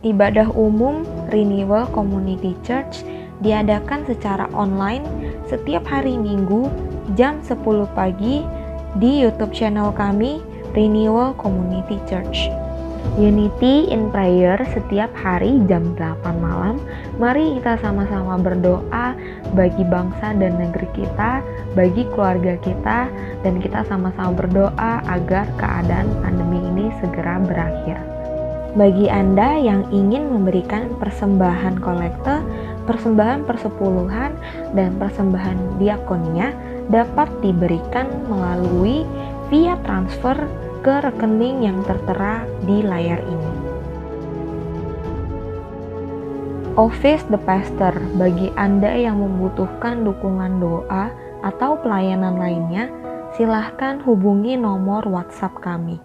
Ibadah umum Renewal Community Church diadakan secara online setiap hari Minggu jam 10 pagi di YouTube channel kami Renewal Community Church. Unity in Prayer setiap hari jam 8 malam. Mari kita sama-sama berdoa bagi bangsa dan negeri kita, bagi keluarga kita, dan kita sama-sama berdoa agar keadaan pandemi ini segera berakhir. Bagi Anda yang ingin memberikan persembahan kolekte, persembahan persepuluhan, dan persembahan diakonia dapat diberikan melalui via transfer ke rekening yang tertera di layar ini. Office the Pastor, bagi Anda yang membutuhkan dukungan doa atau pelayanan lainnya, silahkan hubungi nomor WhatsApp kami.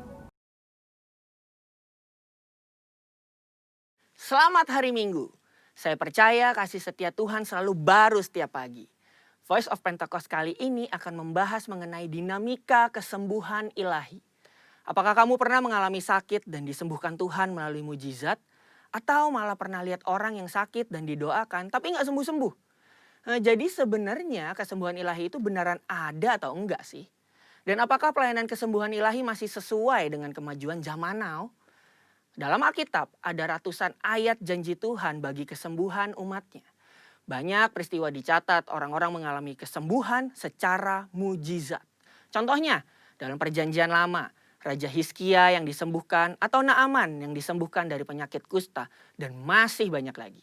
Selamat hari Minggu. Saya percaya kasih setia Tuhan selalu baru setiap pagi. Voice of Pentecost kali ini akan membahas mengenai dinamika kesembuhan ilahi. Apakah kamu pernah mengalami sakit dan disembuhkan Tuhan melalui mujizat? Atau malah pernah lihat orang yang sakit dan didoakan tapi nggak sembuh-sembuh? Jadi sebenarnya kesembuhan ilahi itu beneran ada atau enggak sih? Dan apakah pelayanan kesembuhan ilahi masih sesuai dengan kemajuan zaman now? Dalam Alkitab ada ratusan ayat janji Tuhan bagi kesembuhan umatnya. Banyak peristiwa dicatat orang-orang mengalami kesembuhan secara mujizat. Contohnya dalam perjanjian lama, Raja Hizkia yang disembuhkan atau Naaman yang disembuhkan dari penyakit kusta dan masih banyak lagi.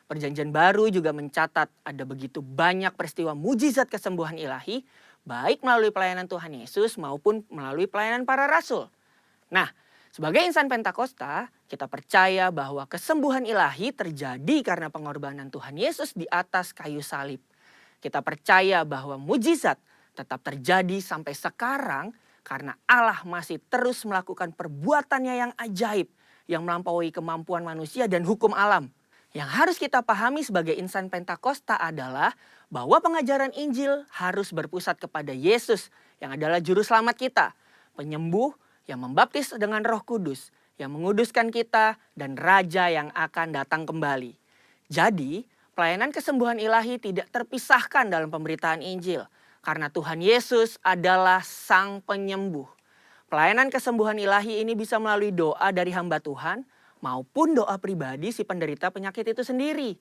Perjanjian baru juga mencatat ada begitu banyak peristiwa mujizat kesembuhan ilahi baik melalui pelayanan Tuhan Yesus maupun melalui pelayanan para rasul. Nah, sebagai insan Pentakosta, kita percaya bahwa kesembuhan ilahi terjadi karena pengorbanan Tuhan Yesus di atas kayu salib. Kita percaya bahwa mujizat tetap terjadi sampai sekarang karena Allah masih terus melakukan perbuatannya yang ajaib yang melampaui kemampuan manusia dan hukum alam. Yang harus kita pahami sebagai insan Pentakosta adalah bahwa pengajaran Injil harus berpusat kepada Yesus yang adalah juru selamat kita, penyembuh yang membaptis dengan Roh Kudus, yang menguduskan kita dan Raja yang akan datang kembali. Jadi, pelayanan kesembuhan ilahi tidak terpisahkan dalam pemberitaan Injil. Karena Tuhan Yesus adalah Sang Penyembuh. Pelayanan kesembuhan ilahi ini bisa melalui doa dari hamba Tuhan maupun doa pribadi si penderita penyakit itu sendiri.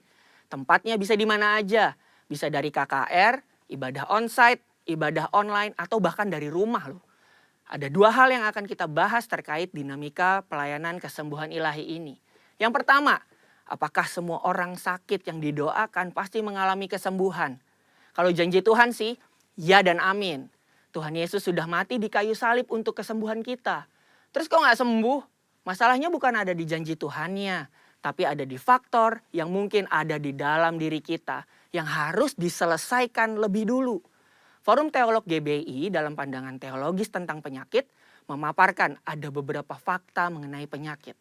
Tempatnya bisa di mana aja. Bisa dari KKR, ibadah onsite, ibadah online, atau bahkan dari rumah loh. Ada dua hal yang akan kita bahas terkait dinamika pelayanan kesembuhan ilahi ini. Yang pertama, apakah semua orang sakit yang didoakan pasti mengalami kesembuhan? Kalau janji Tuhan sih, ya dan amin. Tuhan Yesus sudah mati di kayu salib untuk kesembuhan kita. Terus kok nggak sembuh? Masalahnya bukan ada di janji Tuhannya, tapi ada di faktor yang mungkin ada di dalam diri kita yang harus diselesaikan lebih dulu. Forum Teolog GBI dalam pandangan teologis tentang penyakit memaparkan ada beberapa fakta mengenai penyakit.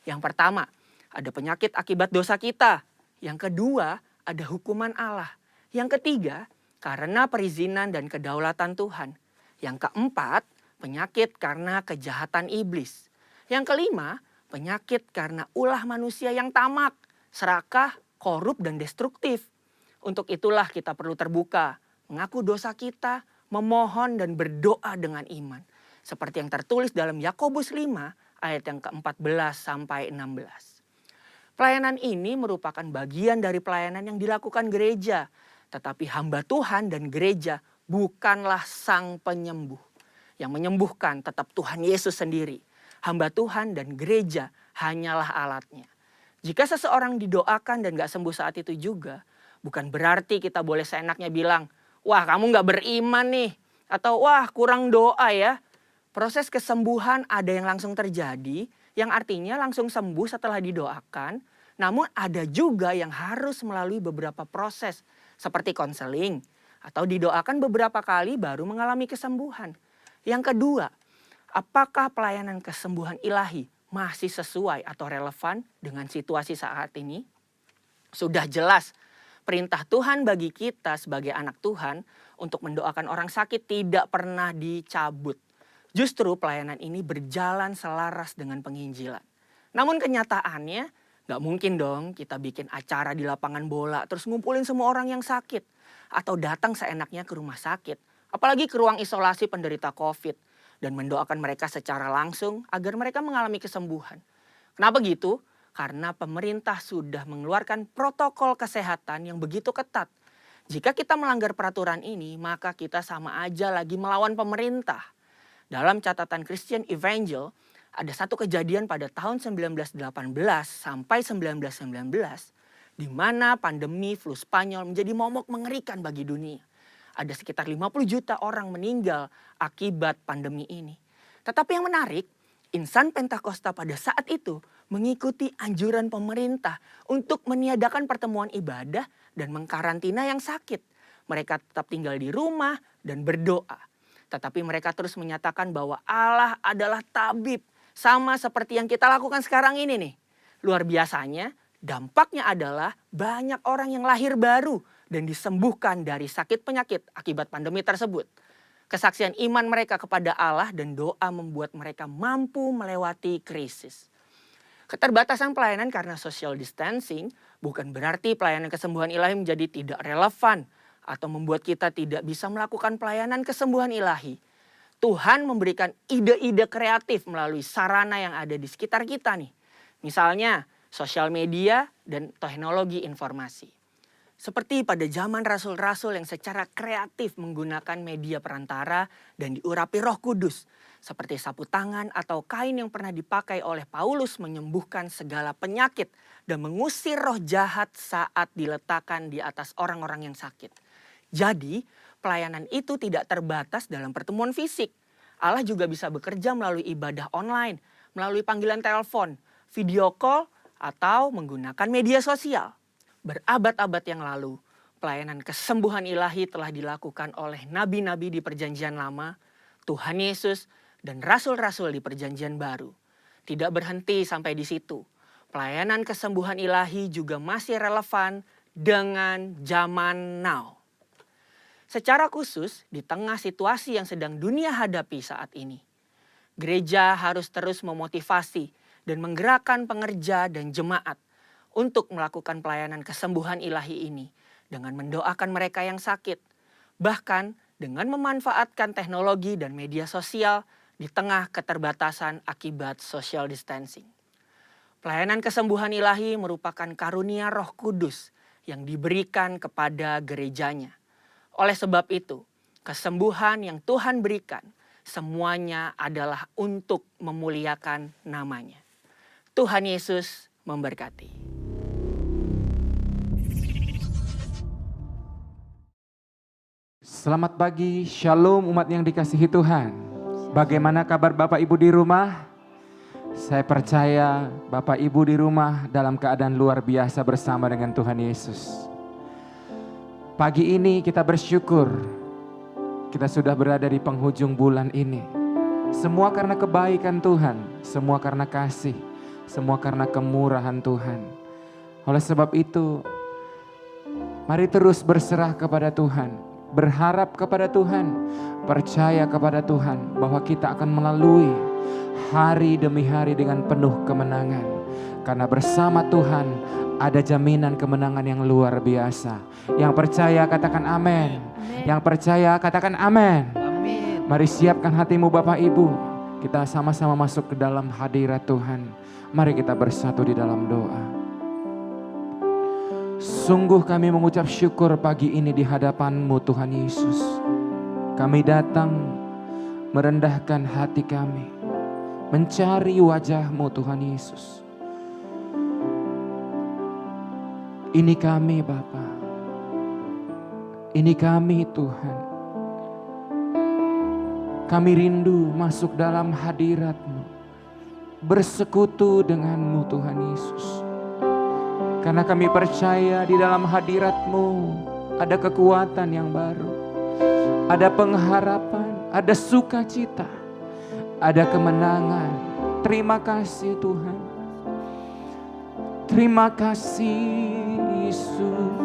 Yang pertama, ada penyakit akibat dosa kita. Yang kedua, ada hukuman Allah. Yang ketiga, karena perizinan dan kedaulatan Tuhan. Yang keempat, penyakit karena kejahatan iblis. Yang kelima, penyakit karena ulah manusia yang tamak, serakah, korup, dan destruktif. Untuk itulah kita perlu terbuka, mengaku dosa kita, memohon dan berdoa dengan iman. Seperti yang tertulis dalam Yakobus 5 ayat yang ke-14 sampai 16. Pelayanan ini merupakan bagian dari pelayanan yang dilakukan gereja. Tetapi hamba Tuhan dan gereja bukanlah Sang Penyembuh. Yang menyembuhkan tetap Tuhan Yesus sendiri. Hamba Tuhan dan gereja hanyalah alatnya. Jika seseorang didoakan dan gak sembuh saat itu juga, bukan berarti kita boleh seenaknya bilang, wah kamu gak beriman nih. Atau wah kurang doa ya. Proses kesembuhan ada yang langsung terjadi, yang artinya langsung sembuh setelah didoakan. Namun ada juga yang harus melalui beberapa proses. Seperti konseling atau didoakan beberapa kali baru mengalami kesembuhan. Yang kedua, apakah pelayanan kesembuhan ilahi masih sesuai atau relevan dengan situasi saat ini? Sudah jelas perintah Tuhan bagi kita sebagai anak Tuhan untuk mendoakan orang sakit tidak pernah dicabut. Justru pelayanan ini berjalan selaras dengan penginjilan. Namun kenyataannya Gak mungkin dong kita bikin acara di lapangan bola terus ngumpulin semua orang yang sakit. Atau datang seenaknya ke rumah sakit. Apalagi ke ruang isolasi penderita COVID. Dan mendoakan mereka secara langsung agar mereka mengalami kesembuhan. Kenapa gitu? Karena pemerintah sudah mengeluarkan protokol kesehatan yang begitu ketat. Jika kita melanggar peraturan ini, maka kita sama aja lagi melawan pemerintah. Dalam catatan Christian Evangel, ada satu kejadian pada tahun 1918 sampai 1919 di mana pandemi flu Spanyol menjadi momok mengerikan bagi dunia. Ada sekitar 50 juta orang meninggal akibat pandemi ini. Tetapi yang menarik, insan Pentakosta pada saat itu mengikuti anjuran pemerintah untuk meniadakan pertemuan ibadah dan mengkarantina yang sakit. Mereka tetap tinggal di rumah dan berdoa. Tetapi mereka terus menyatakan bahwa Allah adalah tabib. Sama seperti yang kita lakukan sekarang ini nih. Luar biasanya, dampaknya adalah banyak orang yang lahir baru dan disembuhkan dari sakit penyakit akibat pandemi tersebut. Kesaksian iman mereka kepada Allah dan doa membuat mereka mampu melewati krisis. Keterbatasan pelayanan karena social distancing bukan berarti pelayanan kesembuhan ilahi menjadi tidak relevan atau membuat kita tidak bisa melakukan pelayanan kesembuhan ilahi. Tuhan memberikan ide-ide kreatif melalui sarana yang ada di sekitar kita nih. Misalnya sosial media dan teknologi informasi. Seperti pada zaman rasul-rasul yang secara kreatif menggunakan media perantara dan diurapi Roh Kudus. Seperti sapu tangan atau kain yang pernah dipakai oleh Paulus menyembuhkan segala penyakit dan mengusir roh jahat saat diletakkan di atas orang-orang yang sakit. Jadi, pelayanan itu tidak terbatas dalam pertemuan fisik. Allah juga bisa bekerja melalui ibadah online, melalui panggilan telepon, video call, atau menggunakan media sosial. Berabad-abad yang lalu, pelayanan kesembuhan ilahi telah dilakukan oleh nabi-nabi di Perjanjian Lama, Tuhan Yesus, dan rasul-rasul di Perjanjian Baru. Tidak berhenti sampai di situ. Pelayanan kesembuhan ilahi juga masih relevan dengan zaman now. Secara khusus di tengah situasi yang sedang dunia hadapi saat ini, gereja harus terus memotivasi dan menggerakkan pengerja dan jemaat untuk melakukan pelayanan kesembuhan ilahi ini dengan mendoakan mereka yang sakit, bahkan dengan memanfaatkan teknologi dan media sosial di tengah keterbatasan akibat social distancing. Pelayanan kesembuhan ilahi merupakan karunia Roh Kudus yang diberikan kepada gerejanya. Oleh sebab itu, kesembuhan yang Tuhan berikan semuanya adalah untuk memuliakan namanya. Tuhan Yesus memberkati. Selamat pagi, shalom umat yang dikasihi Tuhan. Bagaimana kabar Bapak Ibu di rumah? Saya percaya Bapak Ibu di rumah dalam keadaan luar biasa bersama dengan Tuhan Yesus. Pagi ini kita bersyukur kita sudah berada di penghujung bulan ini. Semua karena kebaikan Tuhan, semua karena kasih, semua karena kemurahan Tuhan. Oleh sebab itu, mari terus berserah kepada Tuhan, berharap kepada Tuhan, percaya kepada Tuhan bahwa kita akan melalui hari demi hari dengan penuh kemenangan. Karena bersama Tuhan ada jaminan kemenangan yang luar biasa. Yang percaya katakan amin. Yang percaya katakan amin. Mari siapkan hatimu Bapak Ibu. Kita sama-sama masuk ke dalam hadirat Tuhan. Mari kita bersatu di dalam doa. Sungguh kami mengucap syukur pagi ini di hadapan-Mu Tuhan Yesus. Kami datang merendahkan hati kami. Mencari wajah-Mu Tuhan Yesus. Ini kami Bapa. Ini kami Tuhan. Kami rindu masuk dalam hadirat-Mu. Bersekutu dengan-Mu Tuhan Yesus. Karena kami percaya di dalam hadirat-Mu ada kekuatan yang baru. Ada pengharapan, ada sukacita, ada kemenangan. Terima kasih Tuhan. Terima kasih Yesus.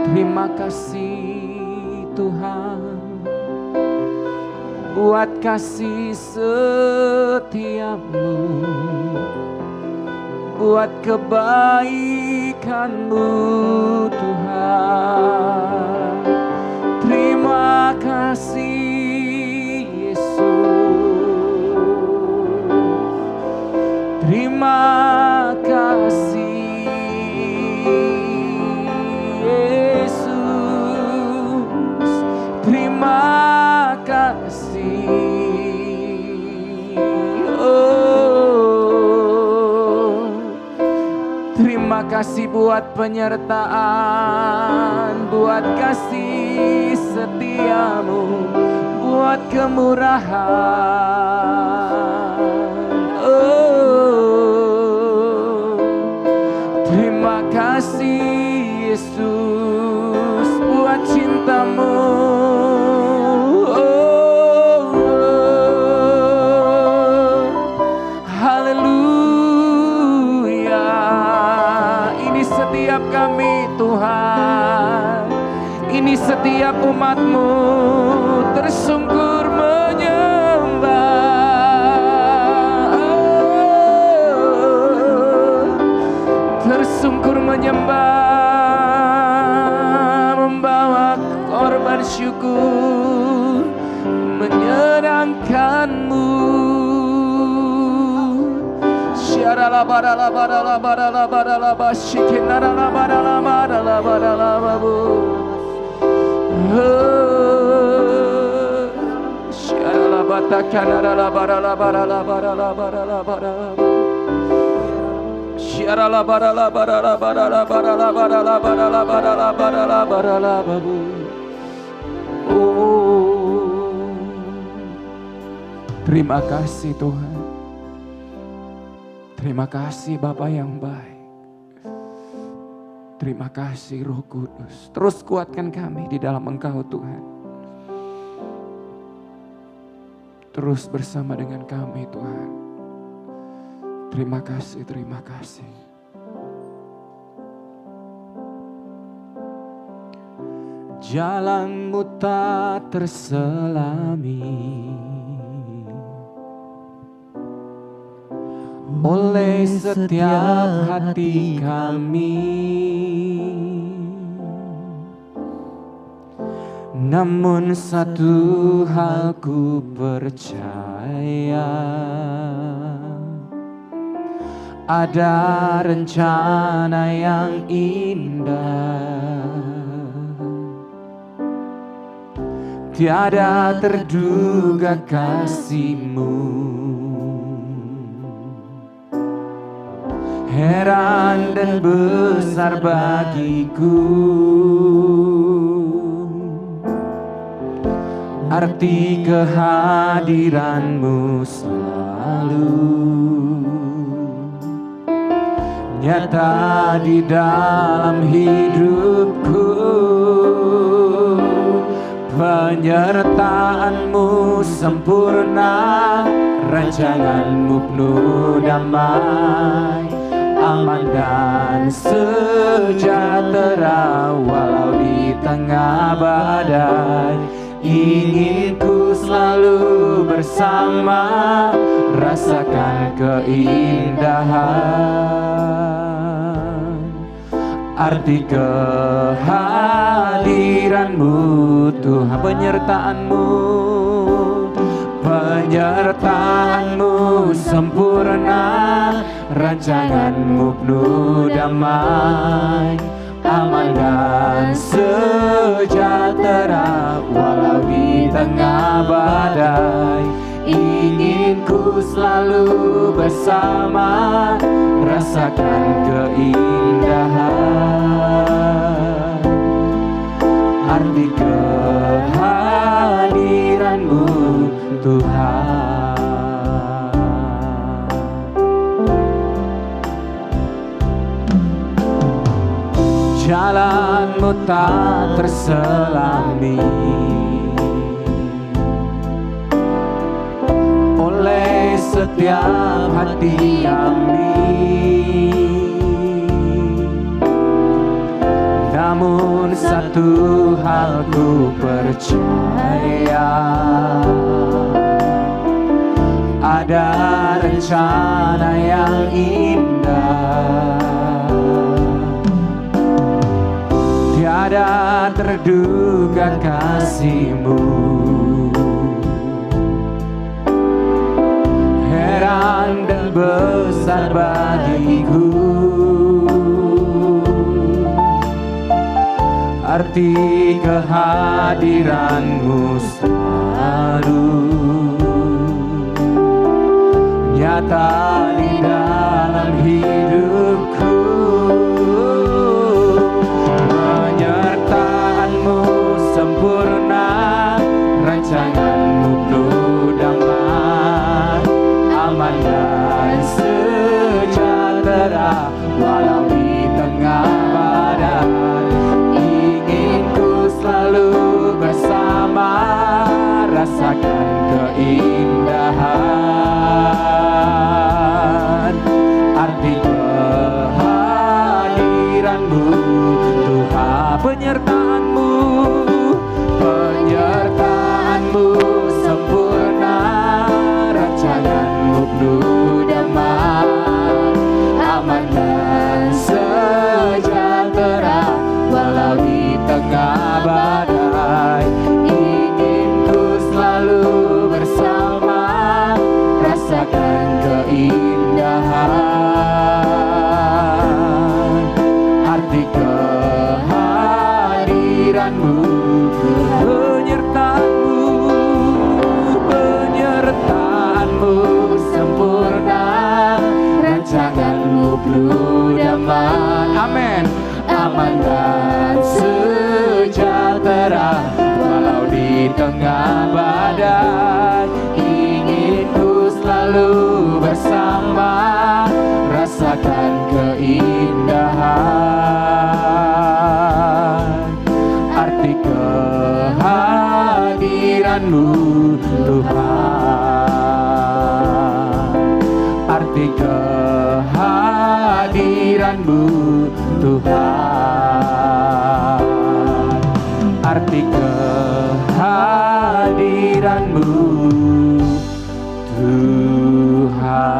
Terima kasih Tuhan. Buat kasih setiamu. buat kebaikan-Mu Tuhan. Terima kasih Yesus. Terima kasih Yesus. Terima kasih. Oh, terima kasih buat penyertaan, buat kasih setiamu, buat kemurahan. Oh, terima kasih Yesus buat cinta-Mu. Oh, haleluya. Ini setiap kami Tuhan, ini setiap umat-Mu tersungkur menyembah. Tersungkur menyembah, membawa korban syukur, menyenangkan-Mu. Terima kasih Tuhan. Terima kasih Bapa yang baik. Terima kasih Roh Kudus. Terus kuatkan kami di dalam Engkau Tuhan. Terus bersama dengan kami Tuhan. Terima kasih, terima kasih. Jalan-Mu tak terselami oleh setiap hati kami. Namun satu hal ku percaya, ada rencana yang indah, tiada terduga kasih-Mu. Heran dan besar bagiku arti kehadiran-Mu selalu nyata di dalam hidupku. Penyertaan-Mu sempurna, rancangan-Mu penuh damai, aman dan sejahtera walau di tengah badai. Ingin ku selalu bersama, rasakan keindahan arti kehadiran-Mu Tuhan. Penyertaan-Mu sempurna, rancangan-Mu penuh damai, aman dan sejahtera walau di tengah badai. Ingin ku selalu bersama, rasakan keindahan arti kehadiran-Mu Tuhan. Jalan-Mu tak terselami oleh setiap hati kami. Namun satu hal ku percaya, ada rencana yang indah, Tiada terduga kasih-Mu, heran dan besar bagiku. Arti kehadiran-Mu selalu nyata di dalam hidupku. Penyertaan-Mu sempurna, rancangan-Mu penuh damai, aman dan sejahtera walau di tengah badai. Selalu bersama, rasakan keindahan arti kehadiran-Mu Tuhan. Penyertaan-Mu, penyertaan-Mu sempurna, rancangan-Mu penuh damai, aman dan sejahtera walau di tengah badai. Ingin ku selalu bersama, rasakan keindahan arti kehadiran-Mu. Penyertaan-Mu, penyertaan-Mu sempurna, rancangan-Mu penuh damai. Amin. Aman dan sejahtera walau di tengah badai. Ingin ku selalu bersama, rasakan keindahan arti kehadiran-Mu Tuhan. Arti kehadiran-Mu Tuhan, arti kehadiran-Mu Tuhan.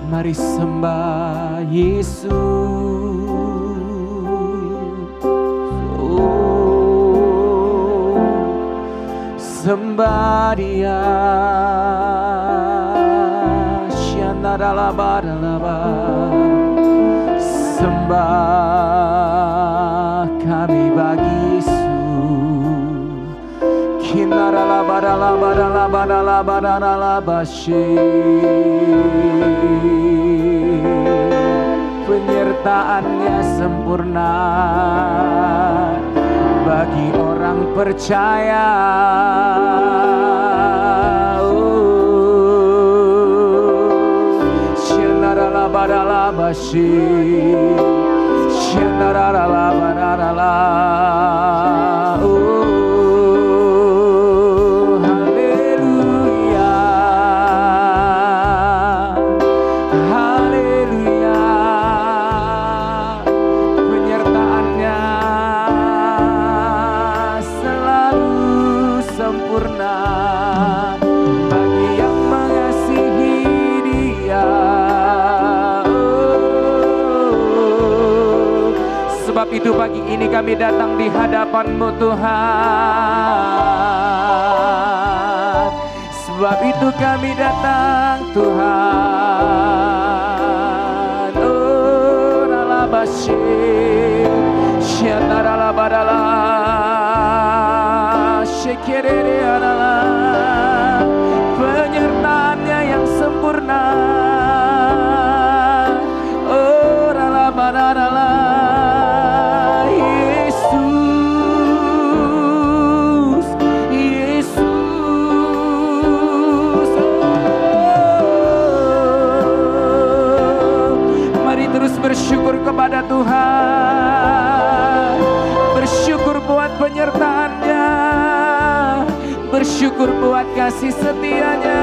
Mari sembah Yesus, sembah Dia. Sembah kami bagi Yesus. Penyertaan-Nya sempurna bagi orang percaya. Haleluya, haleluya. Penyertaan-Nya selalu sempurna bagi yang mengasihi Dia. Sebab itu pagi ini kami datang di hadapan-Mu Tuhan. Sebab itu kami datang Tuhan. Oh ralabashi, syanaralabadala, syekerere arala. Penyertaan-Nya yang sempurna. Oh ralabarala. Bersyukur kepada Tuhan, bersyukur buat penyertaan-Nya, bersyukur buat kasih setia-Nya.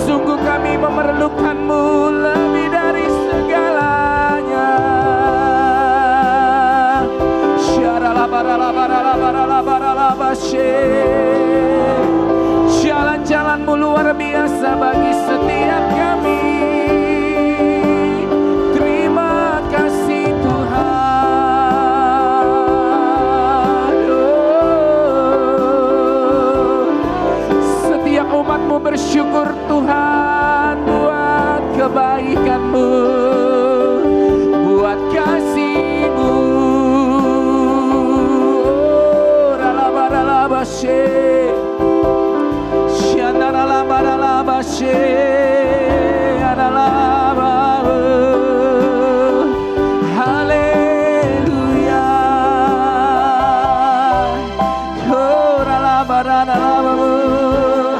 Sungguh kami memerlukan-Mu Jalan-jalanmu luar biasa bagi setiap kami. Terima kasih Tuhan. Setiap umat-Mu bersyukur Tuhan buat kebaikan-Mu, buat kasih-Mu. Haleluya.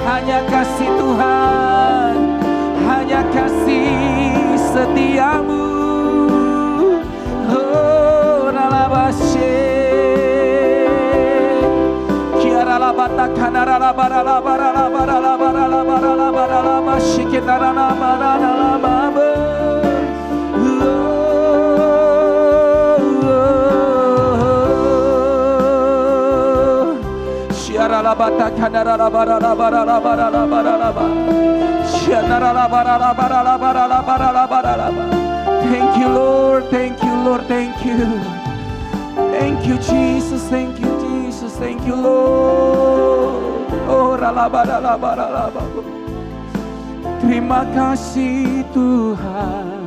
Hanya kasih Tuhan, hanya kasih setiamu. Thank you Lord, thank you Lord, thank you. Thank you Jesus, thank you Jesus, thank you Lord. Oh ralabaralabaralaba. Terima kasih Tuhan.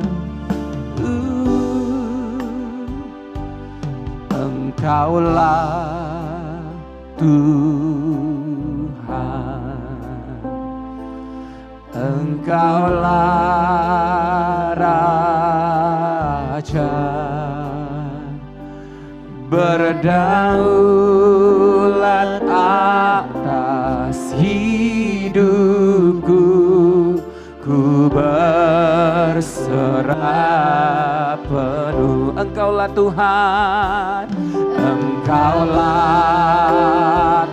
Engkaulah Tuhan, Engkaulah Raja, berdaulat atas hidupku, ku berserah penuh. Engkaulah Tuhan, Engkaulah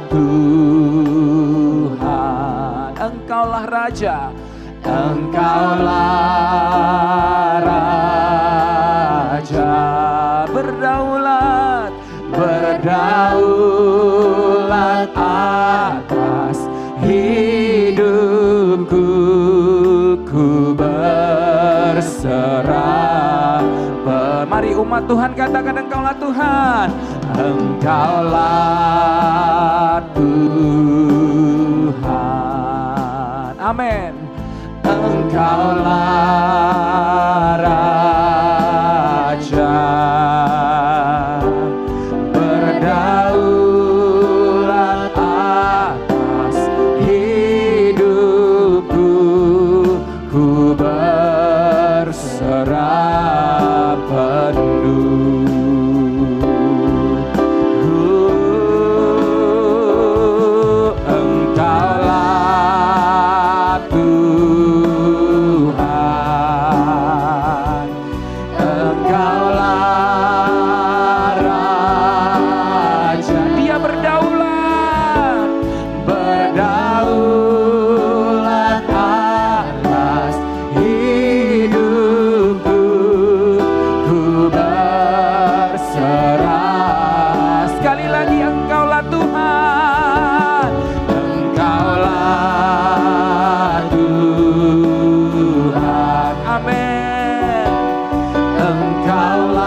Tuhan, Engkaulah Raja, Engkaulah Raja, berdaulat, berdaulat atas hidupku, ku berserah. Mari umat Tuhan katakan Engkaulah Tuhan, Engkaulah Tuhan. Amin. Engkaulah Raja, berdaulat atas hidupku, ku berserah penuh. Engkaulah Tuhan, Engkaulah Raja. Dia berdaulat, berdaulat atas hidupku, ku berserah. Sekali lagi, Engkaulah Tuhan, Engkaulah Tuhan. Amin. Engkaulah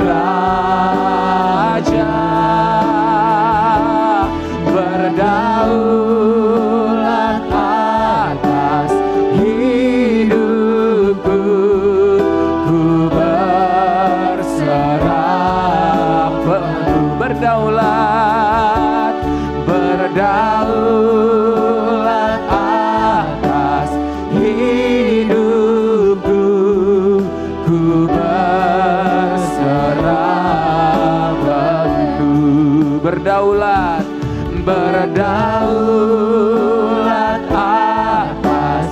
Raja, berdaulat atas hidupku, ku berserah penuh. Berdaulat, berdaulat atas hidupku, ku berserah penuh. Berdaulat, berdaulat atas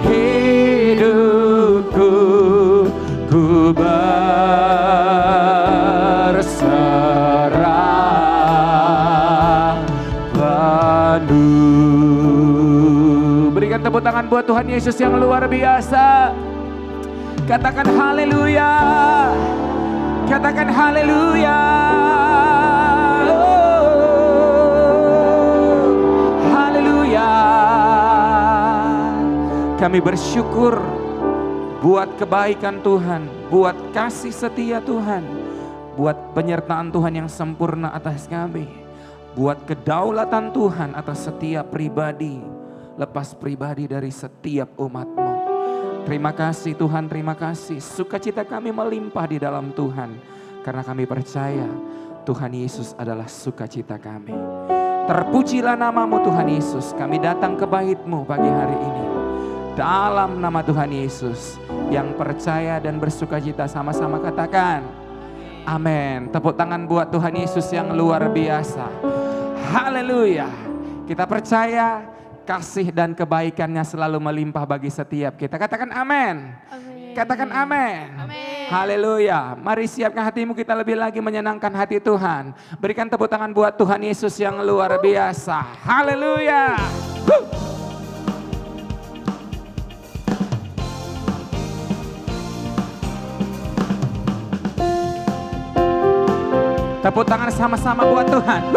hidupku, ku berserah penuh. Berikan tepuk tangan buat Tuhan Yesus yang luar biasa. Katakan haleluya. Katakan haleluya. Oh. Kami bersyukur buat kebaikan Tuhan, buat kasih setia Tuhan, buat penyertaan Tuhan yang sempurna atas kami, buat kedaulatan Tuhan atas setiap pribadi, lepas pribadi dari setiap umat-Mu. Terima kasih Tuhan, terima kasih. Sukacita kami melimpah di dalam Tuhan, karena kami percaya Tuhan Yesus adalah sukacita kami. Terpujilah nama-Mu Tuhan Yesus. Kami datang ke bait-Mu pagi hari ini. Dalam nama Tuhan Yesus, yang percaya dan bersukacita sama-sama katakan amin. Tepuk tangan buat Tuhan Yesus yang luar biasa. Haleluya. Kita percaya kasih dan kebaikannya selalu melimpah bagi setiap kita. Katakan amin. Katakan amin. Haleluya. Mari siapkan hatimu, kita lebih lagi menyenangkan hati Tuhan. Berikan tepuk tangan buat Tuhan Yesus yang luar biasa. Haleluya. Tepuk tangan sama-sama buat Tuhan.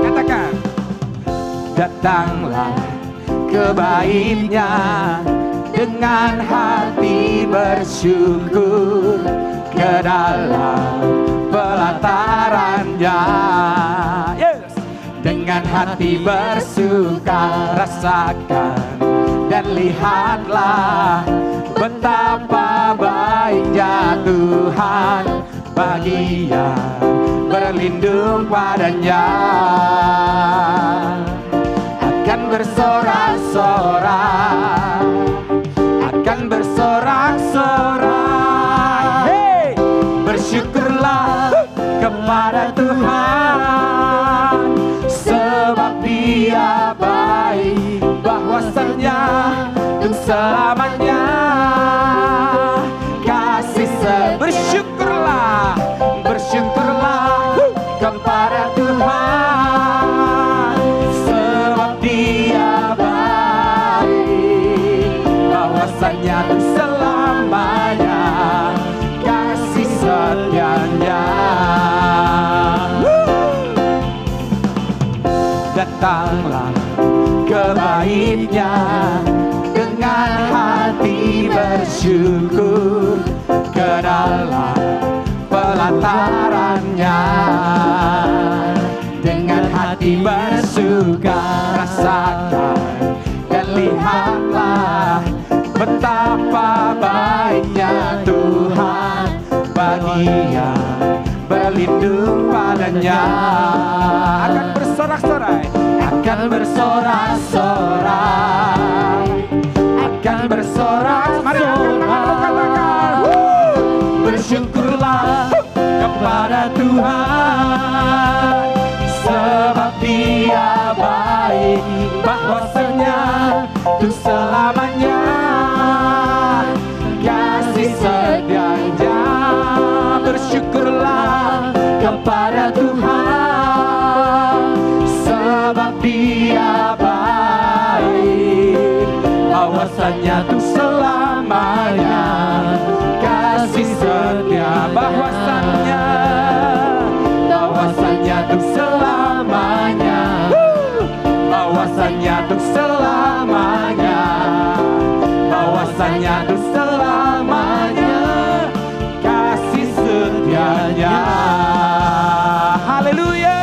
Katakan, datanglah ke bait-Nya dengan hati bersyukur, ke dalam pelataran-Nya. Dengan hati bersuka rasakan dan lihatlah betapa baiknya Tuhan bagi yang berlindung padanya. Akan bersorak-sorak, akan bersorak-sorak. Hey! Bersyukurlah kepada Tuhan, sebab Dia baik, bahwasanya untuk selamanya kasih bersyukurlah, bersyukurlah kepada Tuhan, sebab Dia baik, bahwasanya untuk selamanya kasih setianya. Datanglah ke bait-Nya dengan hati bersyukur, ke dalam pelataran-Nya dengan hati bersuka rasakan dan lihatlah betapa baiknya Tuhan bagi yang berlindung padanya. Akan bersorak-sorai, akan bersorak-sorai, akan bersorak-sorai. Mari angkat tanganmu, katakan bersyukurlah kepada Tuhan, sebab Dia baik, bahwasanya untuk selamanya kasih setianya. Bersyukurlah kepada Tuhan, sebab Dia baik, bahwasanya untuk selamanya kasih setia. Bahwasanya untuk selamanya, bahwasanya untuk selamanya, bahwasanya untuk selamanya kasih setianya. Haleluya.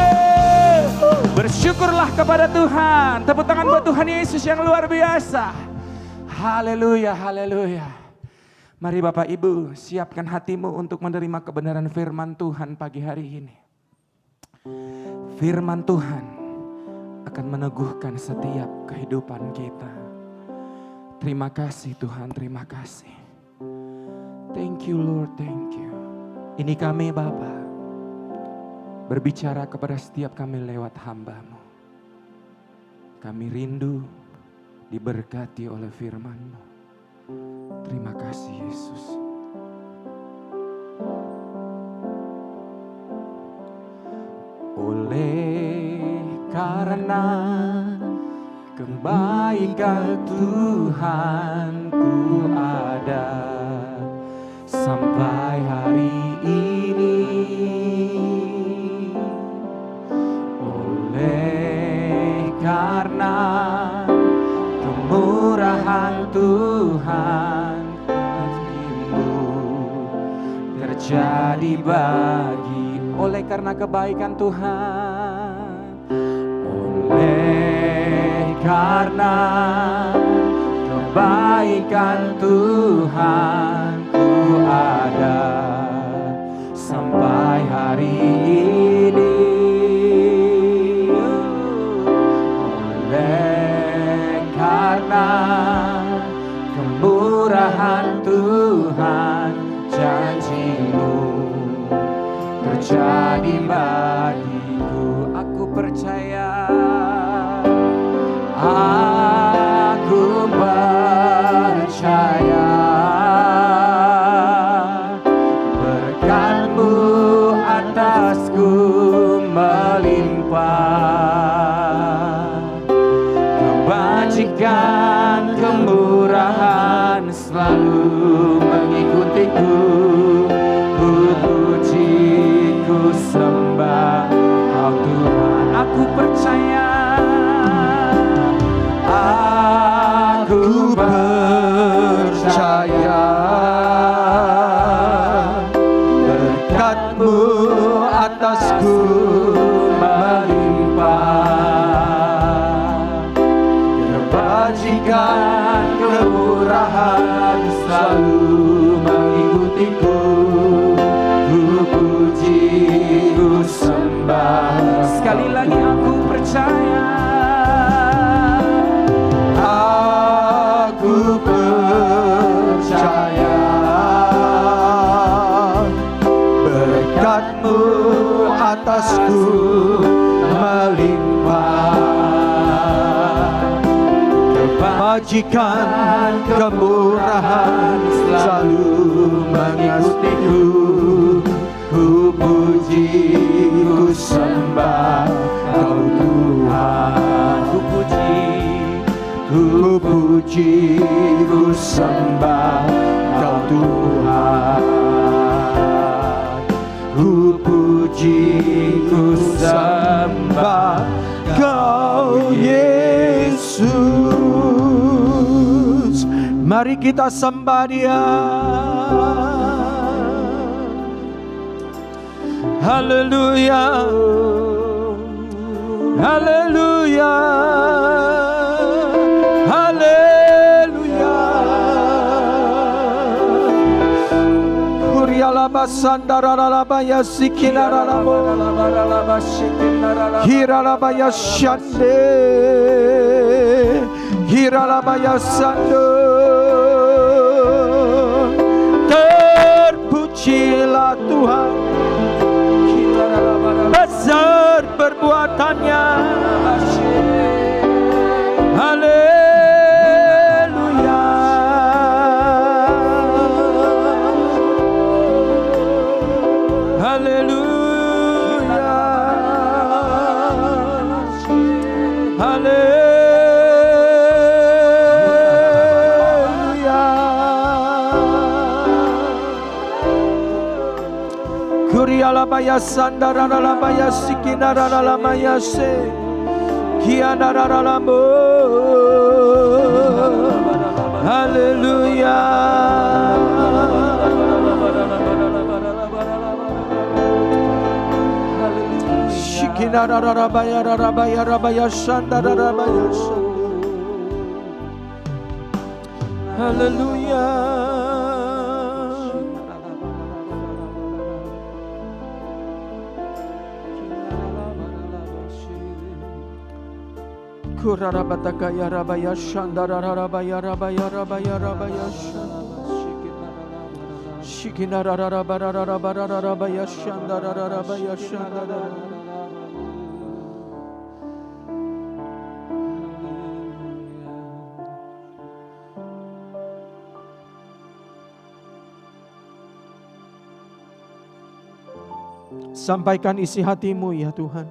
Bersyukurlah kepada Tuhan. Tepuk tangan buat Tuhan Yesus yang luar biasa. Haleluya, haleluya. Mari Bapak Ibu, siapkan hatimu untuk menerima kebenaran firman Tuhan pagi hari ini. Firman Tuhan akan meneguhkan setiap kehidupan kita. Terima kasih Tuhan, terima kasih. Thank you Lord, thank you. Ini kami Bapa, berbicara kepada setiap kami lewat hamba-Mu. Kami rindu diberkati oleh firman-Mu. Terima kasih Yesus. Oleh karena kebaikan Tuhan ku ada, sampai hari ini. Oleh karena kemurahan Tuhan, kasih-Mu terjadi bagi. Oleh karena kebaikan Tuhan, oleh karena kebaikan Tuhan, ku ada sampai hari ini. Oleh karena kemurahan Tuhan, janji-Mu terjadi bagiku. Aku percaya, aku percaya berkat-Mu atasku melimpah, kebajikan kemurahan selalu mengikutiku. Ku puji, ku sembah Kau Tuhan. Aku percaya, aku percaya berkat-Mu atasku melimpah, kebajikan kemurahan selalu mengikutiku. Ku puji, ku sembah. Sekali lagi aku percaya, aku percaya berkat-Mu atasku melimpah, kebajikan kemurahan selalu mengikutiku. Ku puji, ku sembah Kau Tuhan. Ku puji, ku sembah Kau Tuhan. Ku puji, ku sembah Kau Yesus. Mari kita sembah Dia. Haleluya, haleluya, haleluya. Kurialaba sandaralaba yasikinaralabo, hiralaba yashande, hiralaba yasando. Terpujilah Tuhan, besar perbuatannya. Haleluya, haleluya, haleluya. Kurialabaya sandaralabaya sikinaralabaya se kianaralamo. Haleluya, shikinaralabaya rabaya rabaya sandaralabaya. Haleluya. Kurarabataka ya rabaya shandara rabaya rabaya rabaya rabaya shikinara rabara rabara rabaya shandara rabaya shandara. Sampaikan isi hatimu ya Tuhan.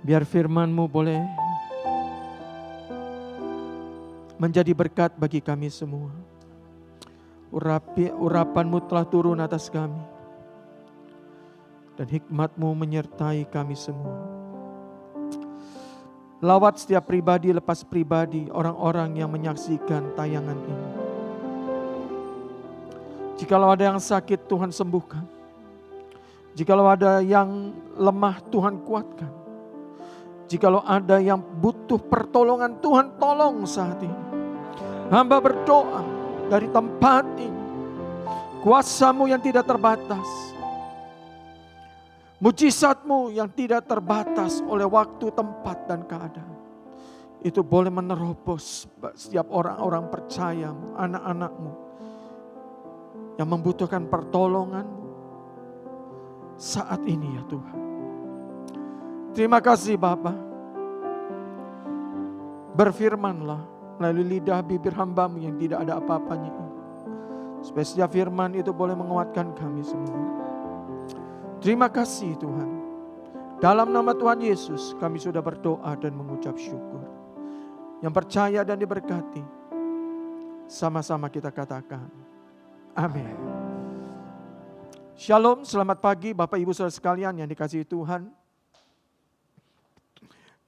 Biar firman-Mu boleh menjadi berkat bagi kami semua. Urapan-Mu telah turun atas kami. Dan hikmat-Mu menyertai kami semua. Lawat setiap pribadi lepas pribadi orang-orang yang menyaksikan tayangan ini. Jikalau ada yang sakit, Tuhan sembuhkan. Jikalau ada yang lemah, Tuhan kuatkan. Jikalau ada yang butuh pertolongan, Tuhan tolong saat ini. Hamba berdoa dari tempat ini, kuasa-Mu yang tidak terbatas, mujizat-Mu yang tidak terbatas oleh waktu, tempat, dan keadaan, itu boleh menerobos setiap orang-orang percaya, anak-anak-Mu yang membutuhkan pertolongan-Mu saat ini ya Tuhan. Terima kasih Bapa. Berfirmanlah melalui lidah bibir hamba-Mu yang tidak ada apa-apanya ini, supaya setiap firman itu boleh menguatkan kami semua. Terima kasih Tuhan. Dalam nama Tuhan Yesus kami sudah berdoa dan mengucap syukur. Yang percaya dan diberkati, sama-sama kita katakan amin. Shalom, selamat pagi Bapak Ibu Saudara sekalian yang dikasihi Tuhan.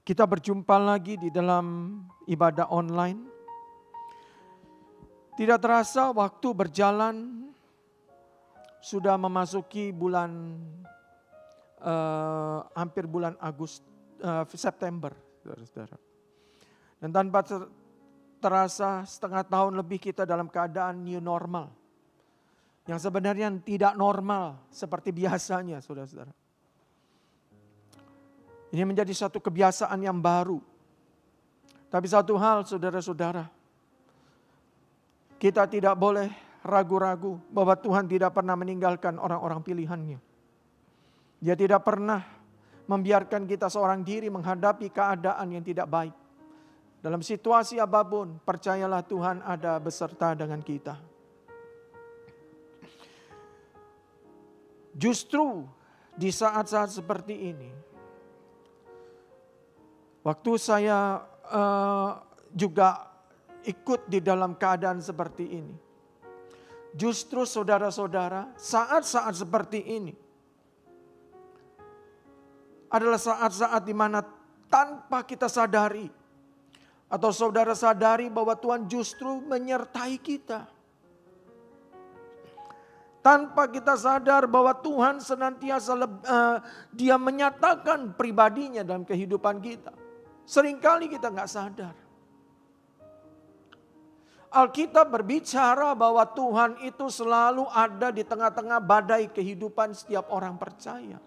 Kita berjumpa lagi di dalam ibadah online. Tidak terasa waktu berjalan, sudah memasuki bulan hampir bulan September, saudara-saudara. Dan tanpa terasa setengah tahun lebih kita dalam keadaan new normal. Yang sebenarnya tidak normal seperti biasanya, saudara-saudara. Ini menjadi satu kebiasaan yang baru. Tapi satu hal saudara-saudara, kita tidak boleh ragu-ragu bahwa Tuhan tidak pernah meninggalkan orang-orang pilihan-Nya. Dia tidak pernah membiarkan kita seorang diri menghadapi keadaan yang tidak baik. Dalam situasi apapun, percayalah Tuhan ada beserta dengan kita. Justru di saat-saat seperti ini, waktu saya juga ikut di dalam keadaan seperti ini, justru saudara-saudara, saat-saat seperti ini adalah saat-saat di mana tanpa kita sadari, atau saudara sadari bahwa Tuhan justru menyertai kita. Tanpa kita sadar bahwa Tuhan senantiasa Dia menyatakan pribadinya dalam kehidupan kita. Seringkali kita gak sadar. Alkitab berbicara bahwa Tuhan itu selalu ada di tengah-tengah badai kehidupan setiap orang percaya.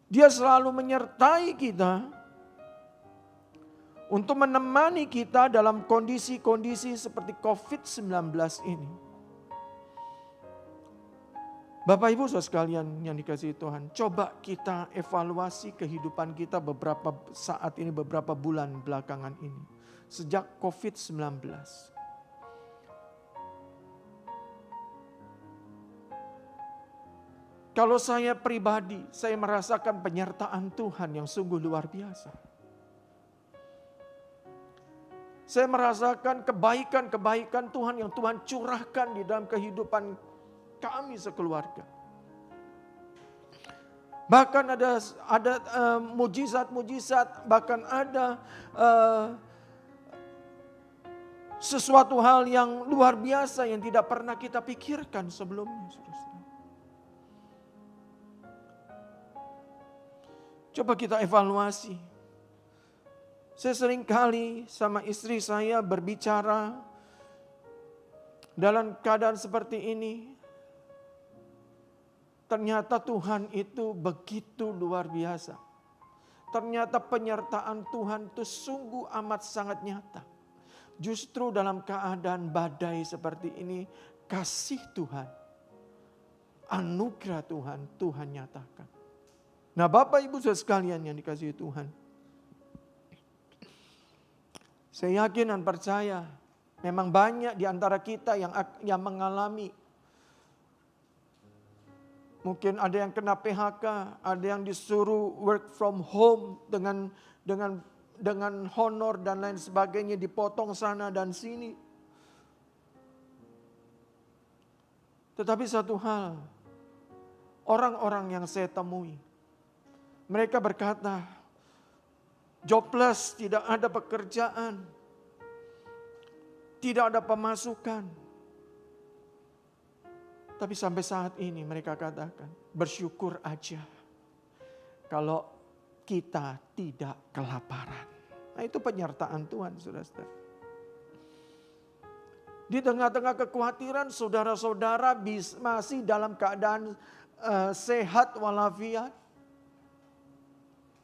Dia selalu menyertai kita untuk menemani kita dalam kondisi-kondisi seperti COVID-19 ini. Bapak Ibu Saudara sekalian yang dikasihi Tuhan, coba kita evaluasi kehidupan kita beberapa saat ini, beberapa bulan belakangan ini. Sejak COVID-19. Kalau saya pribadi, saya merasakan penyertaan Tuhan yang sungguh luar biasa. Saya merasakan kebaikan-kebaikan Tuhan yang Tuhan curahkan di dalam kehidupan kami sekeluarga. Bahkan ada mujizat-mujizat, bahkan ada sesuatu hal yang luar biasa yang tidak pernah kita pikirkan sebelumnya. Coba kita evaluasi. Saya sering kali sama istri saya berbicara dalam keadaan seperti ini. Ternyata Tuhan itu begitu luar biasa. Ternyata penyertaan Tuhan itu sungguh amat sangat nyata. Justru dalam keadaan badai seperti ini, kasih Tuhan, anugerah Tuhan, Tuhan nyatakan. Nah Bapak Ibu Saudara sekalian yang dikasihi Tuhan. Saya yakin dan percaya memang banyak di antara kita yang mengalami. Mungkin ada yang kena PHK, ada yang disuruh work from home dengan honor dan lain sebagainya, dipotong sana dan sini. Tetapi satu hal, orang-orang yang saya temui, mereka berkata, jobless, tidak ada pekerjaan, tidak ada pemasukan. Tapi sampai saat ini mereka katakan, bersyukur aja kalau kita tidak kelaparan. Nah, itu penyertaan Tuhan, saudara-saudara. Di tengah-tengah kekhawatiran, saudara-saudara masih dalam keadaan sehat walafiat.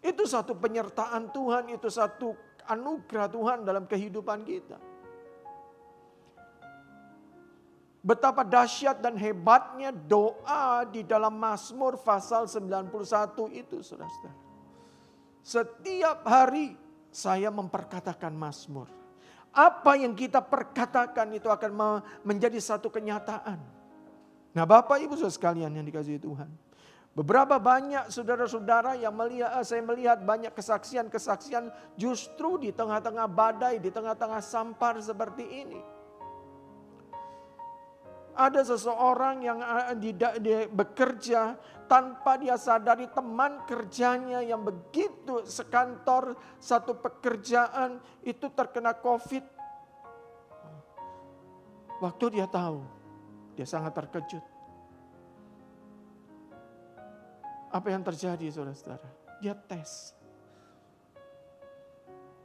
Itu satu penyertaan Tuhan, itu satu anugerah Tuhan dalam kehidupan kita. Betapa dahsyat dan hebatnya doa di dalam Mazmur pasal 91 itu, saudara-saudara. Setiap hari saya memperkatakan Mazmur. Apa yang kita perkatakan itu akan menjadi satu kenyataan. Nah, Bapak Ibu Saudara sekalian yang dikasihi Tuhan. Beberapa banyak saudara-saudara yang saya melihat banyak kesaksian-kesaksian justru di tengah-tengah badai, di tengah-tengah sampar seperti ini. Ada seseorang yang bekerja tanpa dia sadari teman kerjanya yang begitu sekantor satu pekerjaan itu terkena COVID. Waktu dia tahu, dia sangat terkejut. Apa yang terjadi, saudara-saudara? Dia tes.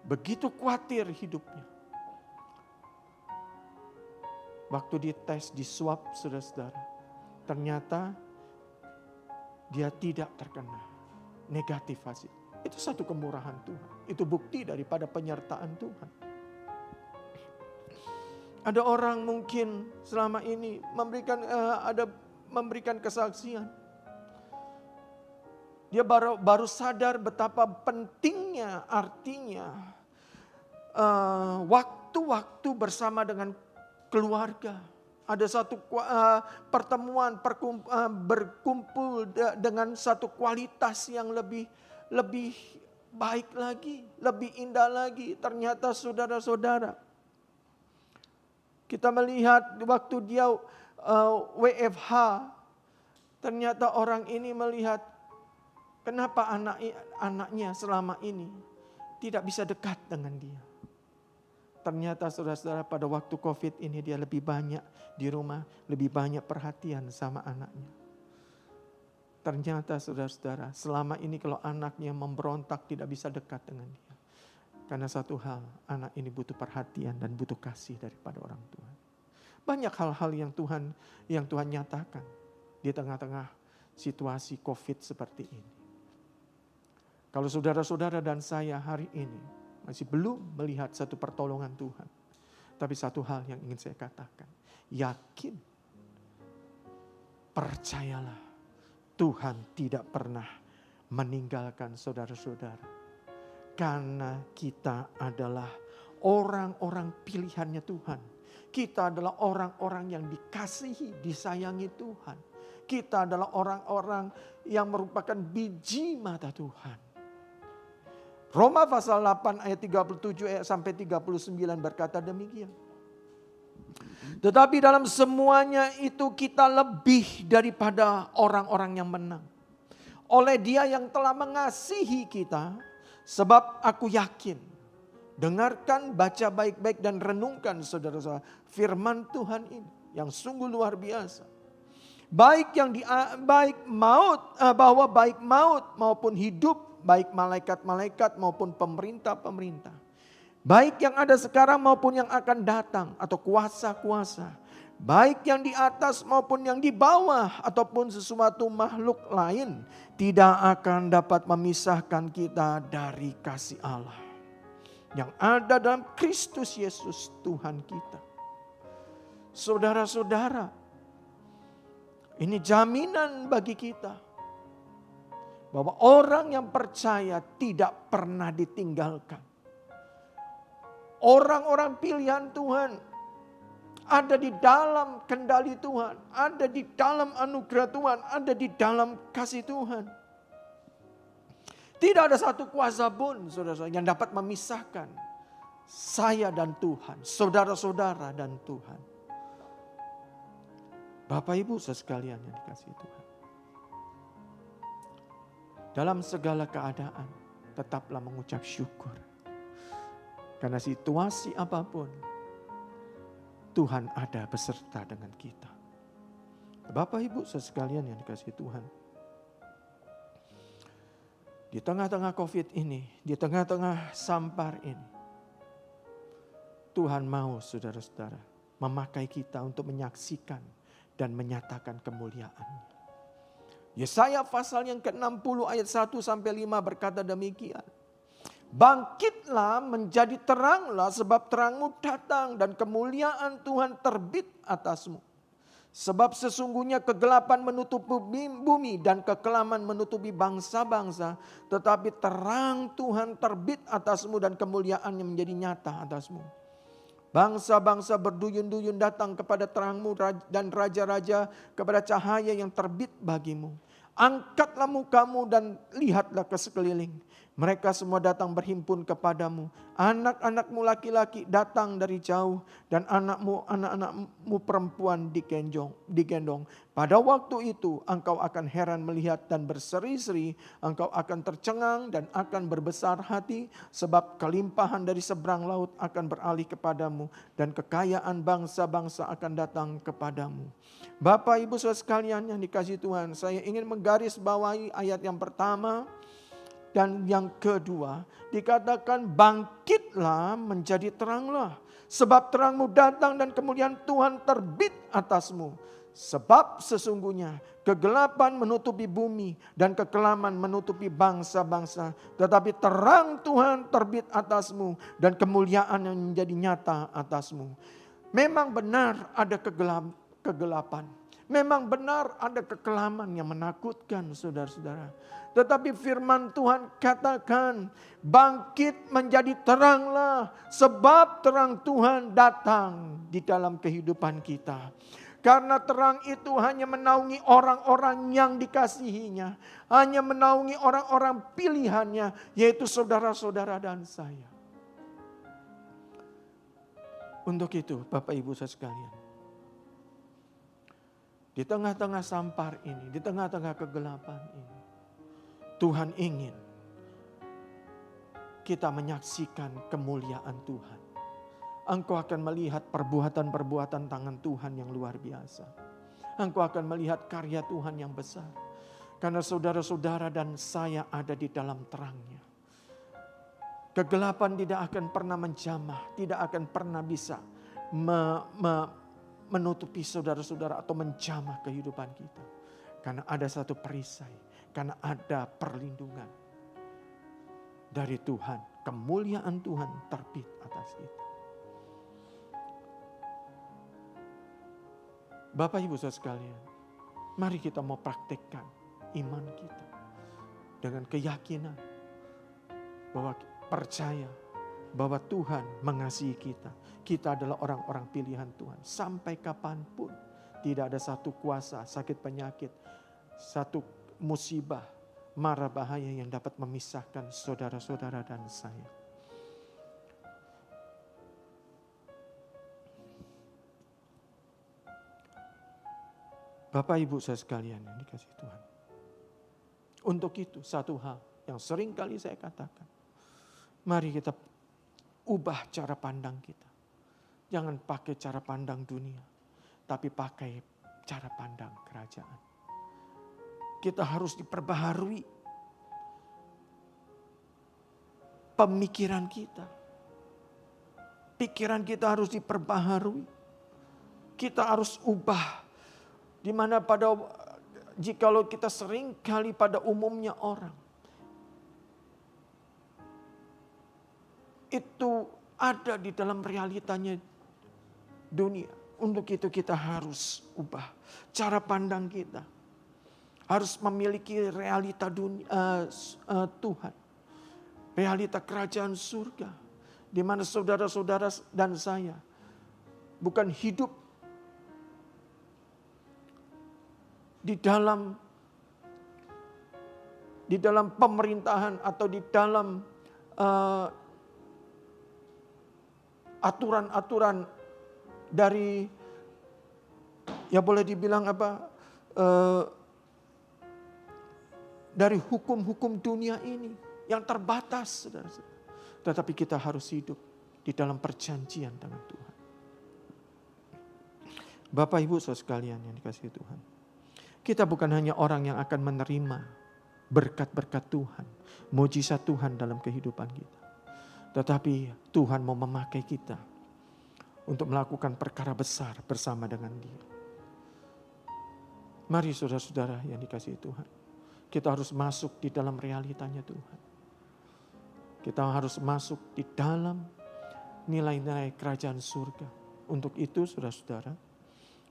Begitu khawatir hidupnya. Waktu dites, diswab, saudara-saudara, ternyata dia tidak terkena negatif hasil. Itu satu kemurahan Tuhan. Itu bukti daripada penyertaan Tuhan. Ada orang mungkin selama ini memberikan kesaksian. Dia baru sadar betapa pentingnya artinya waktu-waktu bersama dengan keluarga. Ada satu pertemuan berkumpul dengan satu kualitas yang lebih baik lagi, lebih indah lagi. Ternyata saudara-saudara, kita melihat waktu dia WFH, ternyata orang ini melihat kenapa anaknya selama ini tidak bisa dekat dengan dia. Ternyata saudara-saudara pada waktu COVID ini dia lebih banyak di rumah, lebih banyak perhatian sama anaknya. Ternyata saudara-saudara selama ini kalau anaknya memberontak tidak bisa dekat dengan dia. Karena satu hal, anak ini butuh perhatian dan butuh kasih daripada orang tua. Banyak hal-hal yang Tuhan nyatakan di tengah-tengah situasi COVID seperti ini. Kalau saudara-saudara dan saya hari ini masih belum melihat satu pertolongan Tuhan. Tapi satu hal yang ingin saya katakan. Yakin. Percayalah. Tuhan tidak pernah meninggalkan saudara-saudara. Karena kita adalah orang-orang pilihannya Tuhan. Kita adalah orang-orang yang dikasihi, disayangi Tuhan. Kita adalah orang-orang yang merupakan biji mata Tuhan. Roma pasal 8 ayat 37 sampai 39 berkata demikian. Tetapi dalam semuanya itu kita lebih daripada orang-orang yang menang. Oleh Dia yang telah mengasihi kita, sebab aku yakin. Dengarkan, baca baik-baik dan renungkan saudara-saudara firman Tuhan ini yang sungguh luar biasa. Bahwa baik maut maupun hidup, baik malaikat-malaikat maupun pemerintah-pemerintah. Baik yang ada sekarang maupun yang akan datang atau kuasa-kuasa. Baik yang di atas maupun yang di bawah ataupun sesuatu makhluk lain. Tidak akan dapat memisahkan kita dari kasih Allah. Yang ada dalam Kristus Yesus Tuhan kita. Saudara-saudara, ini jaminan bagi kita. Bahwa orang yang percaya tidak pernah ditinggalkan. Orang-orang pilihan Tuhan ada di dalam kendali Tuhan. Ada di dalam anugerah Tuhan. Ada di dalam kasih Tuhan. Tidak ada satu kuasa pun saudara-saudara yang dapat memisahkan saya dan Tuhan. Saudara-saudara dan Tuhan. Bapak Ibu sekalian yang dikasihi Tuhan. Dalam segala keadaan tetaplah mengucap syukur. Karena situasi apapun Tuhan ada beserta dengan kita. Bapak Ibu sekalian yang dikasihi Tuhan. Di tengah-tengah COVID ini, di tengah-tengah sampar ini, Tuhan mau saudara-saudara memakai kita untuk menyaksikan dan menyatakan kemuliaan-Nya. Yesaya pasal yang ke-60 ayat 1 sampai 5 berkata demikian. Bangkitlah menjadi teranglah sebab terangmu datang dan kemuliaan Tuhan terbit atasmu. Sebab sesungguhnya kegelapan menutupi bumi dan kekelaman menutupi bangsa-bangsa. Tetapi terang Tuhan terbit atasmu dan kemuliaannya menjadi nyata atasmu. Bangsa-bangsa berduyun-duyun datang kepada terangmu dan raja-raja kepada cahaya yang terbit bagimu. Angkatlah mukamu dan lihatlah ke sekeliling. Mereka semua datang berhimpun kepadamu. Anak-anakmu laki-laki datang dari jauh dan anak-anakmu perempuan digendong. Pada waktu itu engkau akan heran melihat dan berseri-seri. Engkau akan tercengang dan akan berbesar hati sebab kelimpahan dari seberang laut akan beralih kepadamu dan kekayaan bangsa-bangsa akan datang kepadamu. Bapak Ibu Saudara sekalian yang dikasihi Tuhan, saya ingin menggarisbawahi ayat yang pertama. Dan yang kedua dikatakan bangkitlah menjadi teranglah. Sebab terangmu datang dan kemuliaan Tuhan terbit atasmu. Sebab sesungguhnya kegelapan menutupi bumi dan kekelaman menutupi bangsa-bangsa. Tetapi terang Tuhan terbit atasmu dan kemuliaan yang menjadi nyata atasmu. Memang benar ada kegelapan. Memang benar ada kekelaman yang menakutkan saudara-saudara. Tetapi firman Tuhan katakan bangkit menjadi teranglah. Sebab terang Tuhan datang di dalam kehidupan kita. Karena terang itu hanya menaungi orang-orang yang dikasihinya. Hanya menaungi orang-orang pilihannya. Yaitu saudara-saudara dan saya. Untuk itu Bapak Ibu saudara sekalian. Di tengah-tengah sampar ini, di tengah-tengah kegelapan ini. Tuhan ingin kita menyaksikan kemuliaan Tuhan. Engkau akan melihat perbuatan-perbuatan tangan Tuhan yang luar biasa. Engkau akan melihat karya Tuhan yang besar. Karena saudara-saudara dan saya ada di dalam terangnya. Kegelapan tidak akan pernah menjamah, tidak akan pernah bisa menutupi saudara-saudara atau menjamah kehidupan kita. Karena ada satu perisai. Karena ada perlindungan dari Tuhan. Kemuliaan Tuhan terbit atas kita. Bapak Ibu saudara sekalian. Mari kita mau praktekkan iman kita. Dengan keyakinan. Bahwa percaya. Bahwa Tuhan mengasihi kita. Kita adalah orang-orang pilihan Tuhan. Sampai kapanpun. Tidak ada satu kuasa, sakit penyakit. Satu musibah, mara bahaya yang dapat memisahkan saudara-saudara dan saya. Bapak Ibu saya sekalian yang dikasihi Tuhan. Untuk itu satu hal yang sering kali saya katakan. Mari kita ubah cara pandang kita. Jangan pakai cara pandang dunia. Tapi pakai cara pandang kerajaan. Kita harus diperbaharui pemikiran kita. Pikiran kita harus diperbaharui. Kita harus ubah. Di mana jikalau kita sering kali pada umumnya orang. Itu ada di dalam realitanya dunia. Untuk itu kita harus ubah cara pandang kita. Harus memiliki realita Tuhan. Realita kerajaan surga. Di mana saudara-saudara dan saya bukan hidup di dalam pemerintahan atau di dalam aturan-aturan dari Ya boleh dibilang dari hukum-hukum dunia ini yang terbatas, saudara-saudara. Tetapi kita harus hidup di dalam perjanjian dengan Tuhan. Bapak Ibu saudara sekalian yang dikasihi Tuhan. Kita bukan hanya orang yang akan menerima berkat-berkat Tuhan, mujizat Tuhan dalam kehidupan kita. Tetapi Tuhan mau memakai kita untuk melakukan perkara besar bersama dengan Dia. Mari saudara-saudara yang dikasihi Tuhan. Kita harus masuk di dalam realitanya Tuhan. Kita harus masuk di dalam nilai-nilai kerajaan surga. Untuk itu saudara-saudara,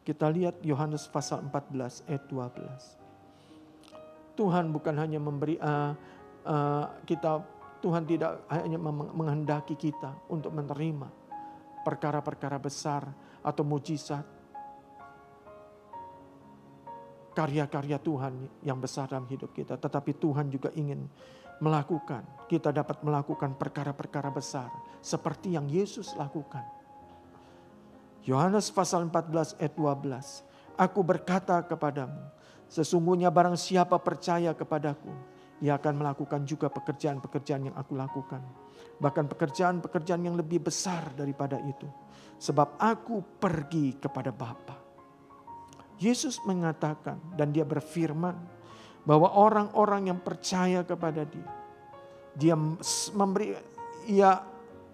kita lihat Yohanes pasal 14 ayat 12. Tuhan bukan hanya memberi Tuhan tidak hanya menghendaki kita untuk menerima perkara-perkara besar atau mujizat, karya-karya Tuhan yang besar dalam hidup kita. Tetapi Tuhan juga ingin kita dapat melakukan perkara-perkara besar seperti yang Yesus lakukan. Yohanes pasal 14 ayat 12. Aku berkata kepadamu, sesungguhnya barang siapa percaya kepadaku, ia akan melakukan juga pekerjaan-pekerjaan yang aku lakukan. Bahkan pekerjaan-pekerjaan yang lebih besar daripada itu. Sebab aku pergi kepada Bapa. Yesus mengatakan dan dia berfirman bahwa orang-orang yang percaya kepada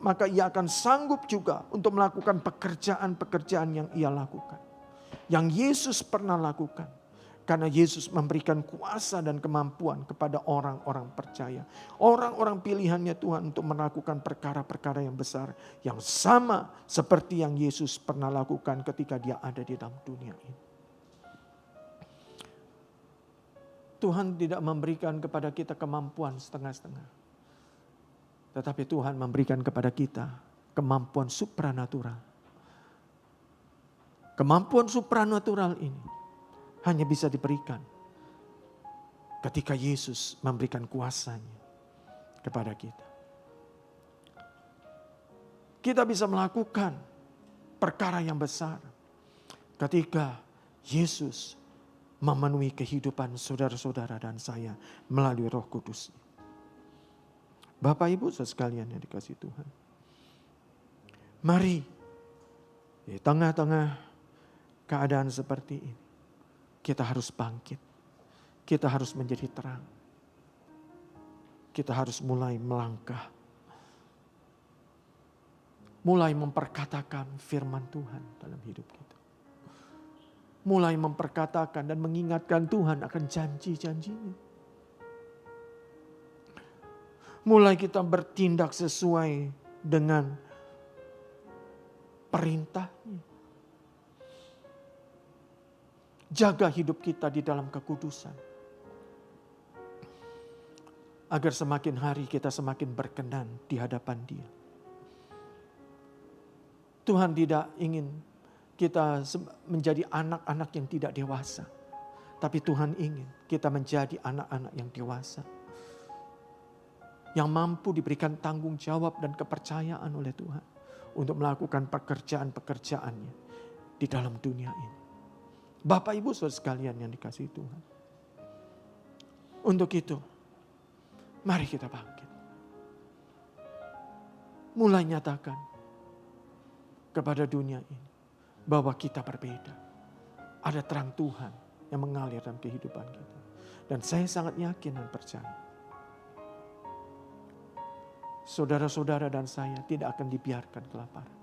maka ia akan sanggup juga untuk melakukan pekerjaan-pekerjaan yang ia lakukan. Yang Yesus pernah lakukan. Karena Yesus memberikan kuasa dan kemampuan kepada orang-orang percaya. Orang-orang pilihannya Tuhan untuk melakukan perkara-perkara yang besar. Yang sama seperti yang Yesus pernah lakukan ketika dia ada di dalam dunia ini. Tuhan tidak memberikan kepada kita kemampuan setengah-setengah. Tetapi Tuhan memberikan kepada kita kemampuan supranatural. Kemampuan supranatural ini hanya bisa diberikan ketika Yesus memberikan kuasanya kepada kita. Kita bisa melakukan perkara yang besar ketika Yesus memenuhi kehidupan saudara-saudara dan saya melalui Roh Kudus. Bapak Ibu sekalian yang dikasihi Tuhan. Mari di tengah-tengah keadaan seperti ini, kita harus bangkit. Kita harus menjadi terang. Kita harus mulai melangkah. Mulai memperkatakan firman Tuhan dalam hidup kita. Mulai memperkatakan dan mengingatkan Tuhan akan janji-janjinya. Mulai kita bertindak sesuai dengan perintahnya. Jaga hidup kita di dalam kekudusan. Agar semakin hari kita semakin berkenan di hadapan Dia. Tuhan tidak ingin kita menjadi anak-anak yang tidak dewasa. Tapi Tuhan ingin kita menjadi anak-anak yang dewasa. Yang mampu diberikan tanggung jawab dan kepercayaan oleh Tuhan. Untuk melakukan pekerjaan-pekerjaannya di dalam dunia ini. Bapak Ibu saudara sekalian yang dikasihi Tuhan. Untuk itu, mari kita bangkit. Mulai nyatakan kepada dunia ini bahwa kita berbeda. Ada terang Tuhan yang mengalir dalam kehidupan kita. Dan saya sangat yakin dan percaya. Saudara-saudara dan saya tidak akan dibiarkan kelaparan.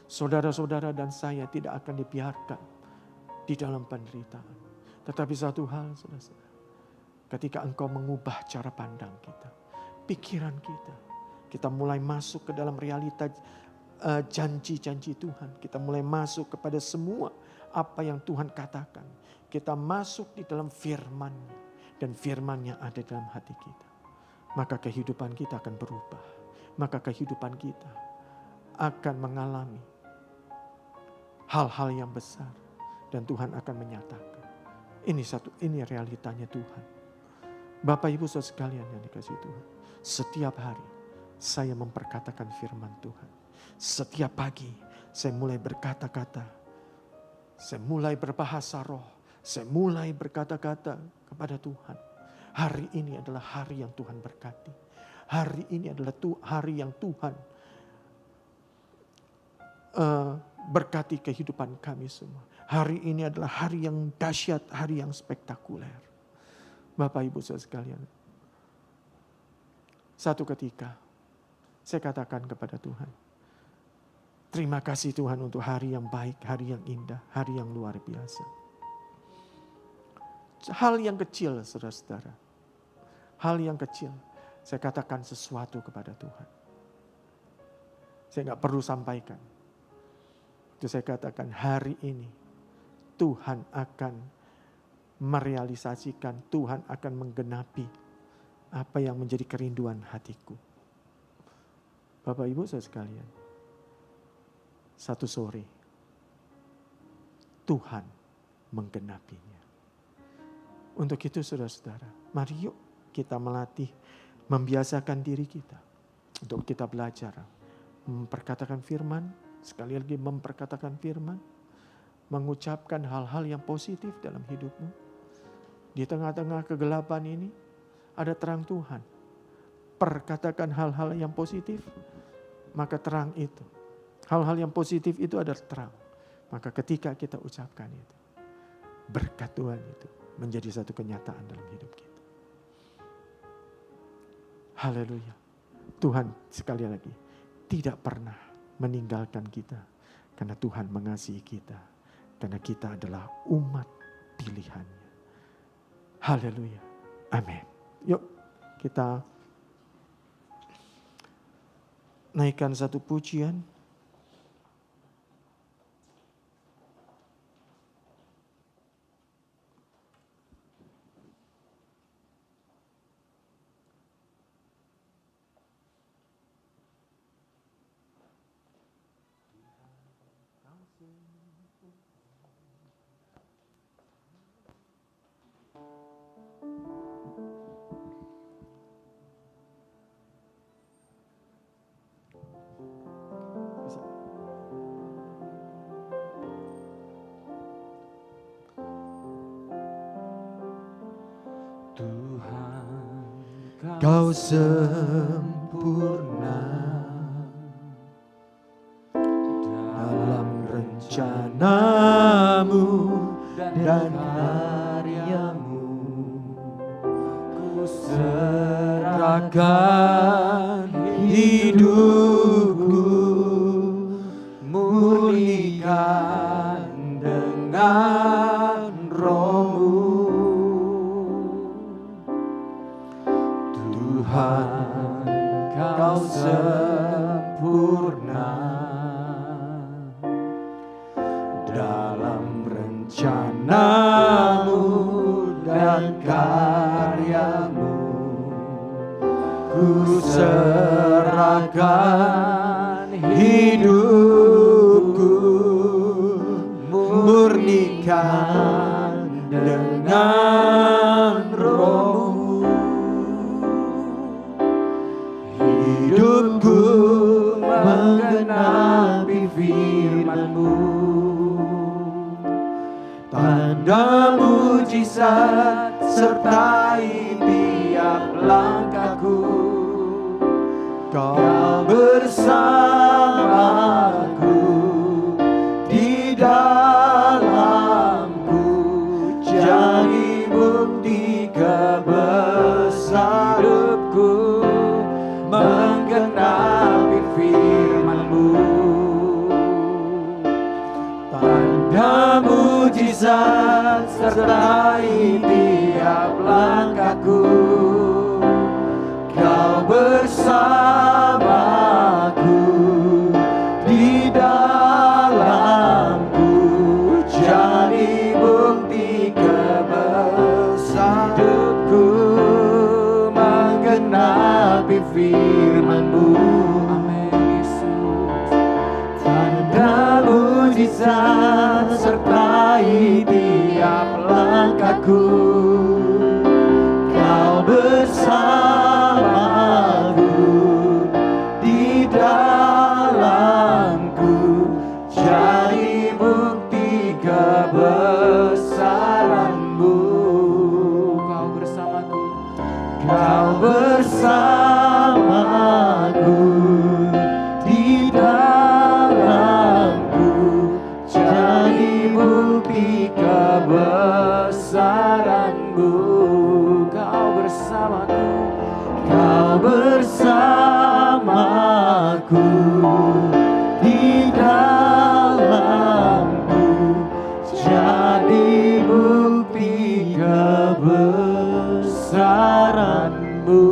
Saudara-saudara dan saya tidak akan dibiarkan di dalam penderitaan. Tetapi satu hal saudara-saudara. Ketika engkau mengubah cara pandang kita. Pikiran kita mulai masuk ke dalam realita janji-janji Tuhan. Kita mulai masuk kepada semua apa yang Tuhan katakan. Kita masuk di dalam firman-Nya. Dan firman-Nya ada dalam hati kita. Maka kehidupan kita akan berubah. Maka kehidupan kita akan mengalami hal-hal yang besar. Dan Tuhan akan menyatakan. Ini realitanya Tuhan. Bapak Ibu saudara sekalian yang dikasihi Tuhan. Setiap hari saya memperkatakan firman Tuhan. Setiap pagi saya mulai berkata-kata Saya mulai berbahasa roh. Saya mulai berkata-kata kepada Tuhan. Hari ini adalah hari yang Tuhan berkati. Hari ini adalah hari yang Tuhan berkati kehidupan kami semua. Hari ini adalah hari yang dahsyat, hari yang spektakuler. Bapak Ibu saudara sekalian. Satu ketika saya katakan kepada Tuhan, terima kasih Tuhan untuk hari yang baik, hari yang indah, hari yang luar biasa. Hal yang kecil saudara-saudara. Hal yang kecil. Saya katakan sesuatu kepada Tuhan. Saya gak perlu sampaikan. Itu saya katakan hari ini Tuhan akan merealisasikan, Tuhan akan menggenapi apa yang menjadi kerinduan hatiku. Bapak Ibu saudara sekalian. Satu sore Tuhan menggenapinya. Untuk itu saudara-saudara, mari yuk kita melatih, membiasakan diri kita untuk kita belajar memperkatakan firman, sekali lagi memperkatakan firman, mengucapkan hal-hal yang positif dalam hidupmu. Di tengah-tengah kegelapan ini ada terang Tuhan. Perkatakan hal-hal yang positif, maka terang itu. Hal-hal yang positif itu adalah terang. Maka ketika kita ucapkan itu, berkat Tuhan itu menjadi satu kenyataan dalam hidup kita. Haleluya. Tuhan sekali lagi tidak pernah meninggalkan kita. Karena Tuhan mengasihi kita. Karena kita adalah umat pilihannya. Haleluya. Amin. Yuk kita naikkan satu pujian. Kau sempurna dalam rencanamu dan karyamu. Ku serahkan hidupku, murnikan dengan rohmu. Tuhan, kau sempurna dalam rencanamu dan karyamu. Ku serahkan hidupku, murnikan dengan rohmu. Hidupku menggenapi firman-Mu, tanda mujizat sertai tiap langkahku. Kau bersamaku di dalamku, jadi bukti kebesaran hidupku menggenapi firman-Mu. Tanda mujizat sertai tiap langkahku. Kau bersamaku di dalamku, jadi bukti kebesaran hidupku menggenapi firman-Mu. Amin Yesus. Tanda mujizat sertai tiap langkahku. Kau bersamaku di dalamku, jadi bukti kebesaran aku di dalamku jadi bukti kebesaran-Mu.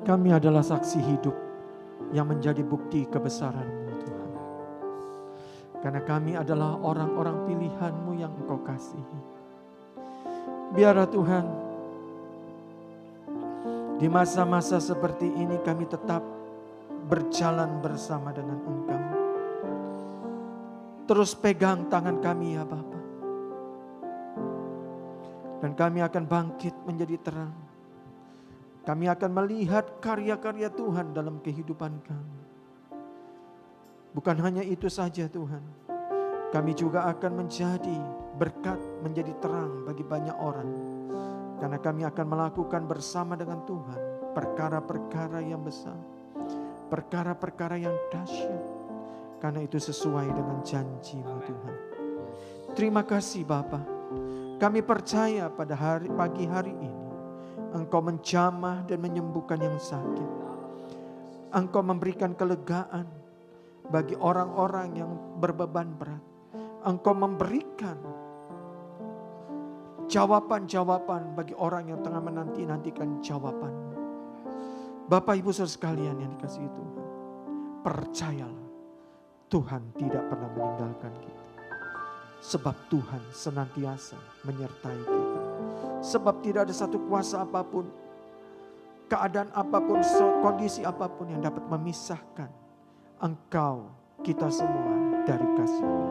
Kami adalah saksi hidup yang menjadi bukti kebesaran-Mu Tuhan. Karena kami adalah orang-orang pilihan-Mu yang Engkau kasihi. Biarlah Tuhan, di masa-masa seperti ini kami tetap berjalan bersama dengan Engkau. Terus pegang tangan kami ya Bapa. Dan kami akan bangkit menjadi terang. Kami akan melihat karya-karya Tuhan dalam kehidupan kami. Bukan hanya itu saja Tuhan. Kami juga akan menjadi berkat, menjadi terang bagi banyak orang. Karena kami akan melakukan bersama dengan Tuhan perkara-perkara yang besar. Perkara-perkara yang dahsyat. Karena itu sesuai dengan janji-Mu Tuhan. Terima kasih Bapa. Kami percaya pada pagi hari ini Engkau menjamah dan menyembuhkan yang sakit. Engkau memberikan kelegaan bagi orang-orang yang berbeban berat. Engkau memberikan jawaban-jawaban bagi orang yang tengah menanti-nantikan jawaban. Bapak Ibu Saudara sekalian yang dikasihi Tuhan, percayalah Tuhan tidak pernah meninggalkan kita. Sebab Tuhan senantiasa menyertai kita. Sebab tidak ada satu kuasa apapun, keadaan apapun, kondisi apapun yang dapat memisahkan Engkau, kita semua dari kasih-Mu.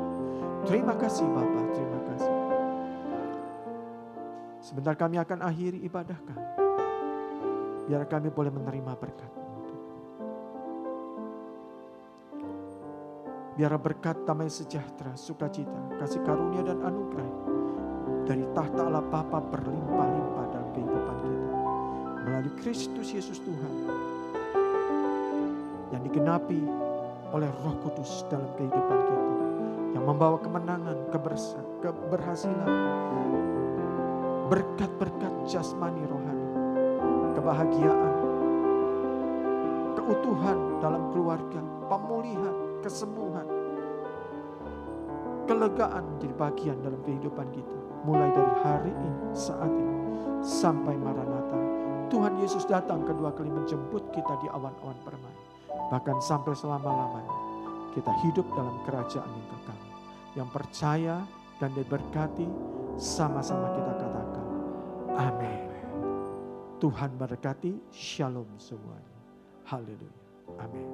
Terima kasih Bapa, terima kasih. Sebentar kami akan akhiri ibadah kami. Biar kami boleh menerima berkat-Mu. Biar berkat damai sejahtera, sukacita, kasih karunia dan anugerah dari tahta Allah Bapa berlimpah-limpah dalam kehidupan kita. Melalui Kristus Yesus Tuhan. Yang digenapi oleh Roh Kudus dalam kehidupan kita. Yang membawa kemenangan, keberhasilan. Berkat-berkat jasmani rohani. Kebahagiaan. Keutuhan dalam keluarga. Pemulihan, kesembuhan. Kelegaan menjadi bagian dalam kehidupan kita. Mulai dari hari ini, saat ini, sampai Maranatha. Tuhan Yesus datang kedua kali menjemput kita di awan-awan permai. Bahkan sampai selama-lamanya kita hidup dalam kerajaan yang kekal. Yang percaya dan diberkati, sama-sama kita katakan amin. Tuhan berkati, shalom semuanya. Haleluya. Amin.